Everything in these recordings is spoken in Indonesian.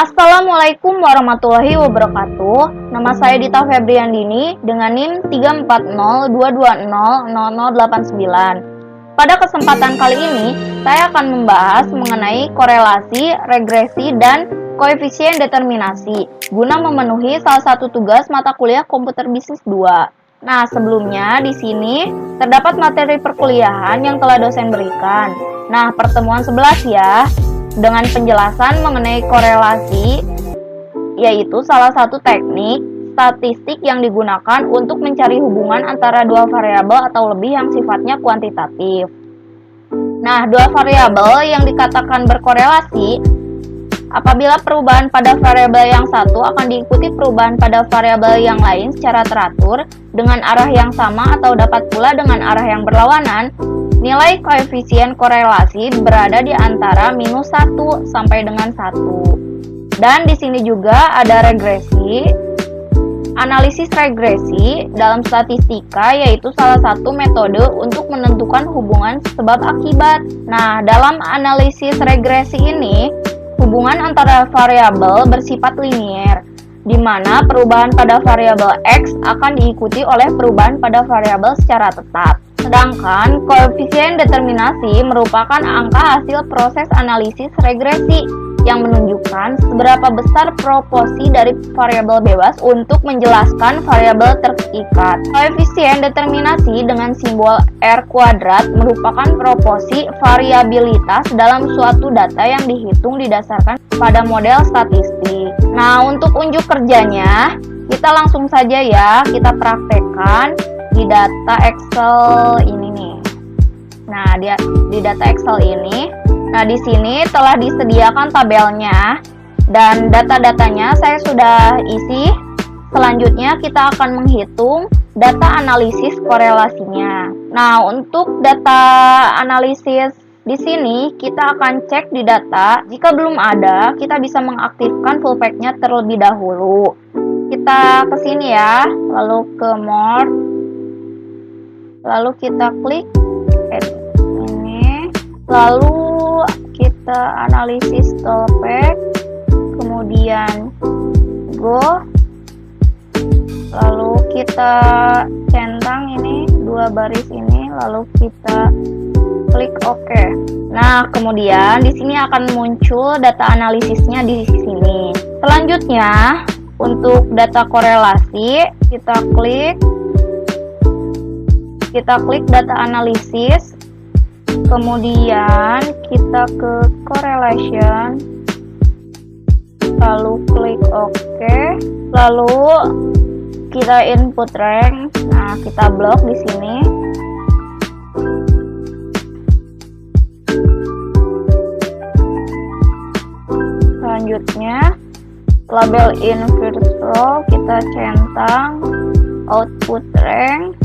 Assalamualaikum warahmatullahi wabarakatuh. Nama saya Dita Febriandini dengan NIM 34022000089. Pada kesempatan kali ini, saya akan membahas mengenai korelasi, regresi, dan koefisien determinasi guna memenuhi salah satu tugas mata kuliah Komputer Bisnis 2. Nah, sebelumnya di sini terdapat materi perkuliahan yang telah dosen berikan. Nah, pertemuan 11 ya, dengan penjelasan mengenai korelasi, yaitu salah satu teknik statistik yang digunakan untuk mencari hubungan antara dua variabel atau lebih yang sifatnya kuantitatif. Nah, dua variabel yang dikatakan berkorelasi apabila perubahan pada variabel yang satu akan diikuti perubahan pada variabel yang lain secara teratur dengan arah yang sama atau dapat pula dengan arah yang berlawanan. Nilai koefisien korelasi berada di antara -1 sampai dengan 1. Dan di sini juga ada regresi. Analisis regresi dalam statistika yaitu salah satu metode untuk menentukan hubungan sebab akibat. Nah, dalam analisis regresi ini, hubungan antara variabel bersifat linier, di mana perubahan pada variabel X akan diikuti oleh perubahan pada variabel secara tetap. Sedangkan koefisien determinasi merupakan angka hasil proses analisis regresi yang menunjukkan seberapa besar proporsi dari variabel bebas untuk menjelaskan variabel terikat. Koefisien determinasi dengan simbol R kuadrat merupakan proporsi variabilitas dalam suatu data yang dihitung didasarkan pada model statistik. Nah, untuk unjuk kerjanya, kita langsung saja ya, kita praktekkan di data Excel ini nih. Nah, di data Excel ini, nah di sini telah disediakan tabelnya dan data-datanya saya sudah isi. Selanjutnya kita akan menghitung data analisis korelasinya. Nah, untuk data analisis di sini kita akan cek di data. Jika belum ada, kita bisa mengaktifkan full pack-nya terlebih dahulu. Kita ke sini ya, lalu ke more. Lalu kita klik ini, lalu kita analisis topik, kemudian go, lalu kita centang ini dua baris ini, lalu kita klik OK. Nah, kemudian di sini akan muncul data analisisnya di sini. Selanjutnya, untuk data korelasi kita klik data analisis, kemudian kita ke correlation, lalu klik OK, lalu kita input rank. Nah, kita blok di sini. Selanjutnya, label inverse row kita centang, output rank.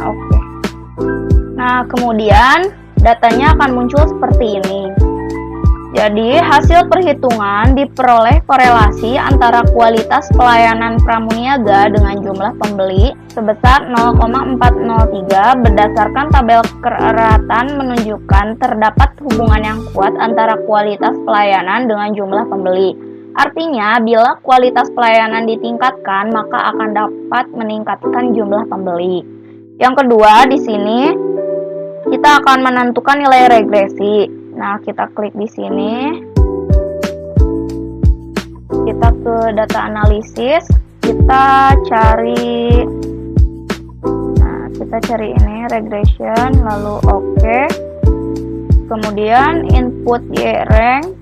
Oke. Nah, kemudian datanya akan muncul seperti ini. Jadi, hasil perhitungan diperoleh korelasi antara kualitas pelayanan pramuniaga dengan jumlah pembeli sebesar 0,403 berdasarkan tabel keratan menunjukkan terdapat hubungan yang kuat antara kualitas pelayanan dengan jumlah pembeli. Artinya, bila kualitas pelayanan ditingkatkan, maka akan dapat meningkatkan jumlah pembeli. Yang kedua, di sini kita akan menentukan nilai regresi. Nah, kita klik di sini. Kita ke data analisis, kita cari ini regression, lalu OK. Kemudian input Y-rank.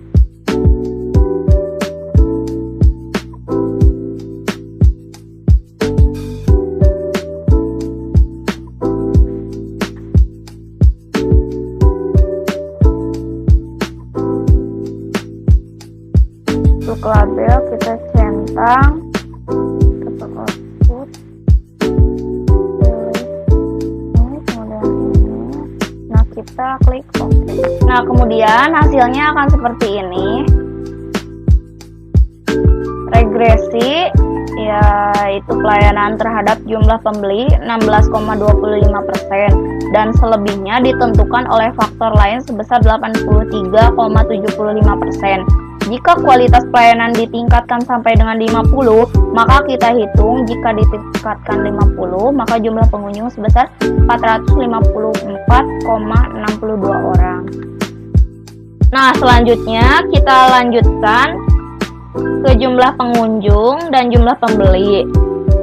Untuk label kita centang, kita output ini, kemudian ini. Nah, kita klik OK. Nah, kemudian hasilnya akan seperti ini. Regresi ya yaitu pelayanan terhadap jumlah pembeli 16,25% dan selebihnya ditentukan oleh faktor lain sebesar 83,75%. Jika kualitas pelayanan ditingkatkan sampai dengan 50, maka kita hitung jika ditingkatkan 50, maka jumlah pengunjung sebesar 454,62 orang. Nah, selanjutnya kita lanjutkan ke jumlah pengunjung dan jumlah pembeli.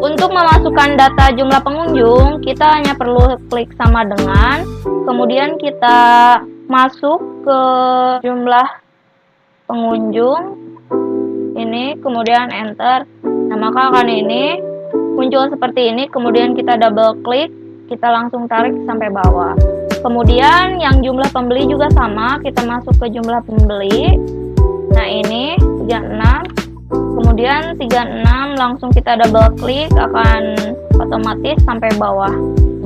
Untuk memasukkan data jumlah pengunjung, kita hanya perlu klik sama dengan, kemudian kita masuk ke jumlah pengunjung ini, kemudian enter. Nah, maka akan ini muncul seperti ini, kemudian kita double klik, kita langsung tarik sampai bawah. Kemudian yang jumlah pembeli juga sama, kita masuk ke jumlah pembeli. Nah, ini 36, kemudian 36 langsung kita double klik, akan otomatis sampai bawah.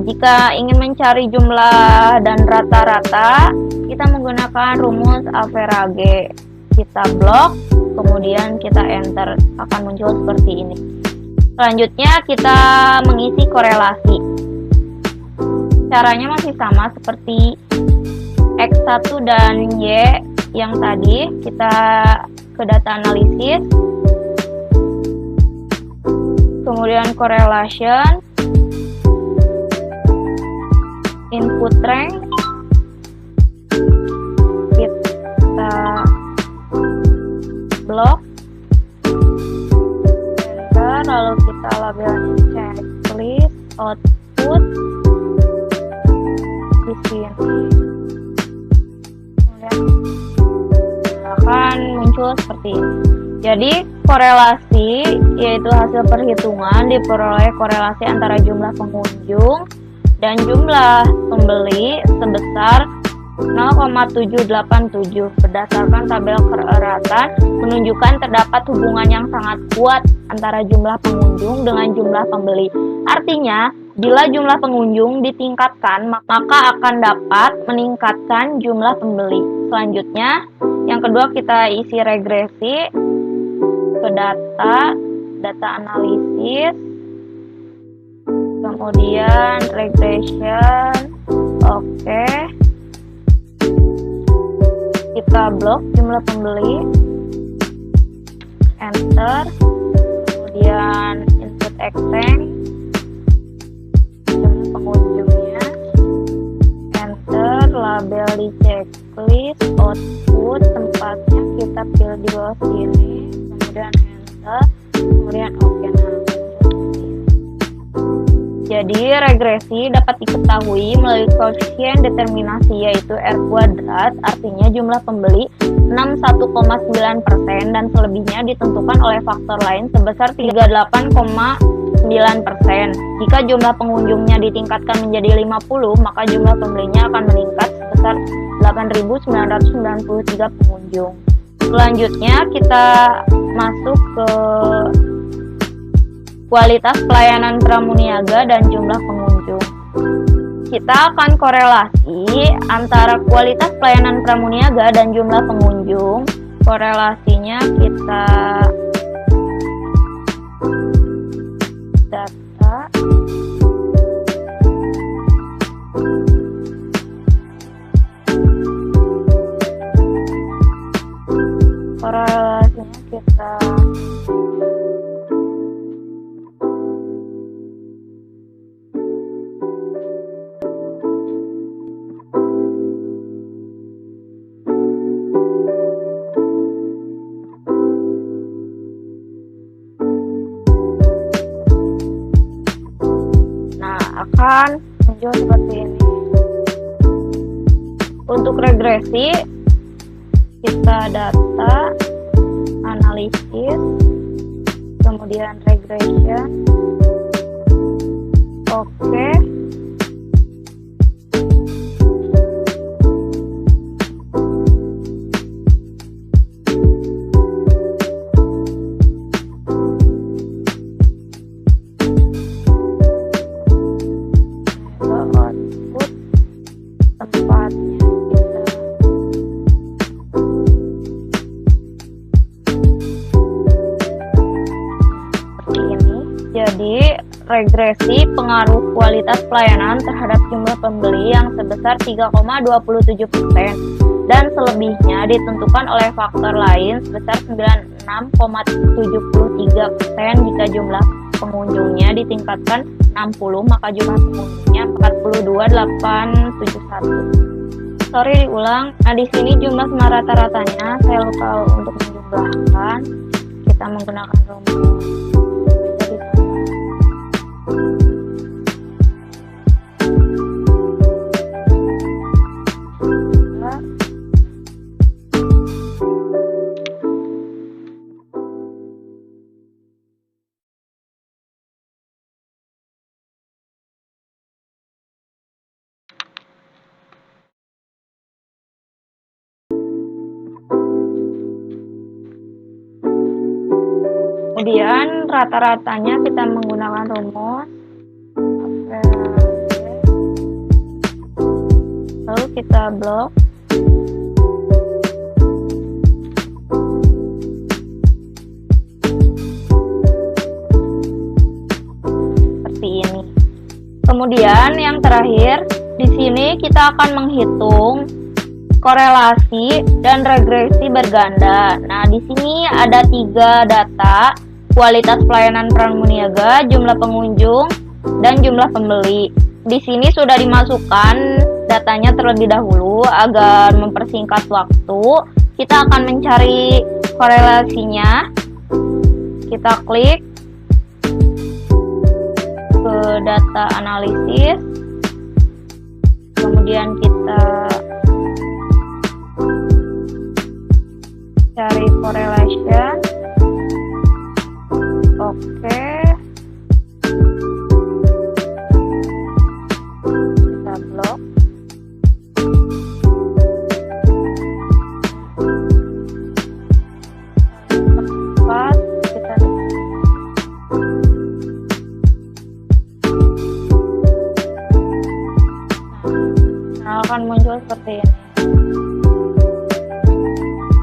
Jika ingin mencari jumlah dan rata-rata, kita menggunakan rumus average. Kita blok, kemudian kita enter, akan muncul seperti ini. Selanjutnya kita mengisi korelasi. Caranya masih sama seperti X1 dan Y yang tadi. Kita ke data analisis, kemudian correlation, input rank, kita blok, enter, lalu kita labelnya checklist, output di sini, kemudian akan muncul seperti ini. Jadi korelasi yaitu hasil perhitungan diperoleh korelasi antara jumlah pengunjung dan jumlah pembeli sebesar 0,787 berdasarkan tabel kereratan menunjukkan terdapat hubungan yang sangat kuat antara jumlah pengunjung dengan jumlah pembeli. Artinya, bila jumlah pengunjung ditingkatkan, maka akan dapat meningkatkan jumlah pembeli. Selanjutnya, yang kedua kita isi regresi ke data analisis, kemudian regression, oke. Kita blok jumlah pembeli, enter, kemudian input extend, jumlah pengunjungnya, enter, label di checklist, output, tempatnya kita pilih di bawah sini, kemudian enter, kemudian oke. Jadi regresi dapat diketahui melalui koefisien determinasi yaitu R kuadrat, artinya jumlah pembeli 61,9% dan selebihnya ditentukan oleh faktor lain sebesar 38,9%. Jika jumlah pengunjungnya ditingkatkan menjadi 50, maka jumlah pembelinya akan meningkat sebesar 8.993 pengunjung. Selanjutnya kita masuk ke kualitas pelayanan pramuniaga dan jumlah pengunjung. Kita akan korelasi antara kualitas pelayanan pramuniaga dan jumlah pengunjung. Korelasinya kita data, korelasinya kita akan muncul seperti ini. Untuk regresi kita data analisis, kemudian regression, oke. Tempatnya kita seperti ini. Jadi, regresi pengaruh kualitas pelayanan terhadap jumlah pembeli yang sebesar 3,27% dan selebihnya ditentukan oleh faktor lain sebesar 96,73% jika jumlah pengunjungnya ditingkatkan 60 maka jumlah pengunjungnya 42,871. Sorry diulang. Nah, di sini jumlah sama rata-ratanya saya lupa untuk menjumlahkan. Kita menggunakan rumus. Kemudian rata-ratanya kita menggunakan rumus lalu kita blok seperti ini. Kemudian yang terakhir di sini kita akan menghitung korelasi dan regresi berganda. Nah, di sini ada 3 data: kualitas pelayanan pramuniaga, jumlah pengunjung, dan jumlah pembeli. Di sini sudah dimasukkan datanya terlebih dahulu agar mempersingkat waktu. Kita akan mencari korelasinya. Kita klik ke data analisis, kemudian kita cari correlation. Oke, kita blok. Tempat kita akan muncul seperti ini.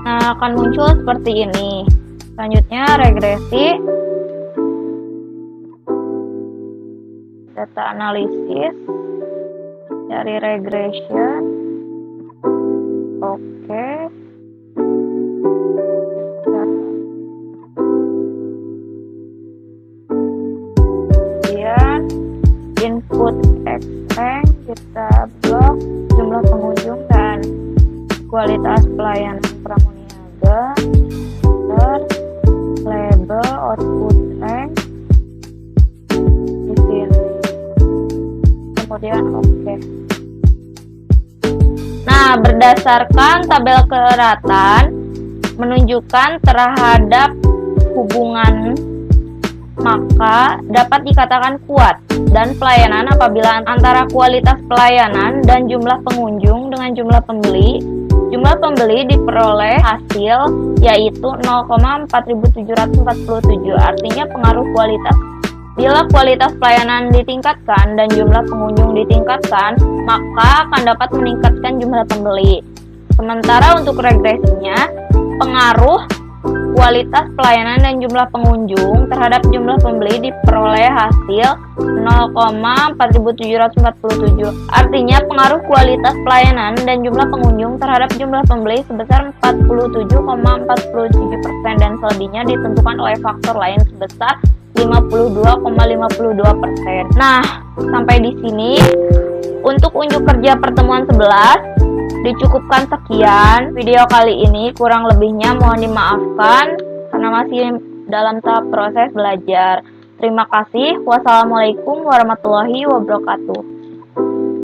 Akan muncul seperti ini. Selanjutnya regresi, data analisis, cari regression. Oke. Kemudian input X-rank kita blok jumlah pengunjung dan kualitas pelayanan pramuniaga, label output rank di sini. Kemudian oke. Nah, berdasarkan tabel keratan menunjukkan terhadap hubungan, maka dapat dikatakan kuat dan pelayanan apabila antara kualitas pelayanan dan jumlah pengunjung dengan jumlah pembeli diperoleh hasil yaitu 0,4747. Artinya pengaruh kualitas. Bila kualitas pelayanan ditingkatkan dan jumlah pengunjung ditingkatkan, maka akan dapat meningkatkan jumlah pembeli. Sementara untuk regresinya, pengaruh kualitas pelayanan dan jumlah pengunjung terhadap jumlah pembeli diperoleh hasil 0,4747. Artinya pengaruh kualitas pelayanan dan jumlah pengunjung terhadap jumlah pembeli sebesar 47,47% dan selebihnya ditentukan oleh faktor lain sebesar 52,52%. Nah, sampai di sini untuk unjuk kerja pertemuan 11 dicukupkan sekian video kali ini. Kurang lebihnya mohon dimaafkan karena masih dalam tahap proses belajar. Terima kasih. Wassalamualaikum warahmatullahi wabarakatuh.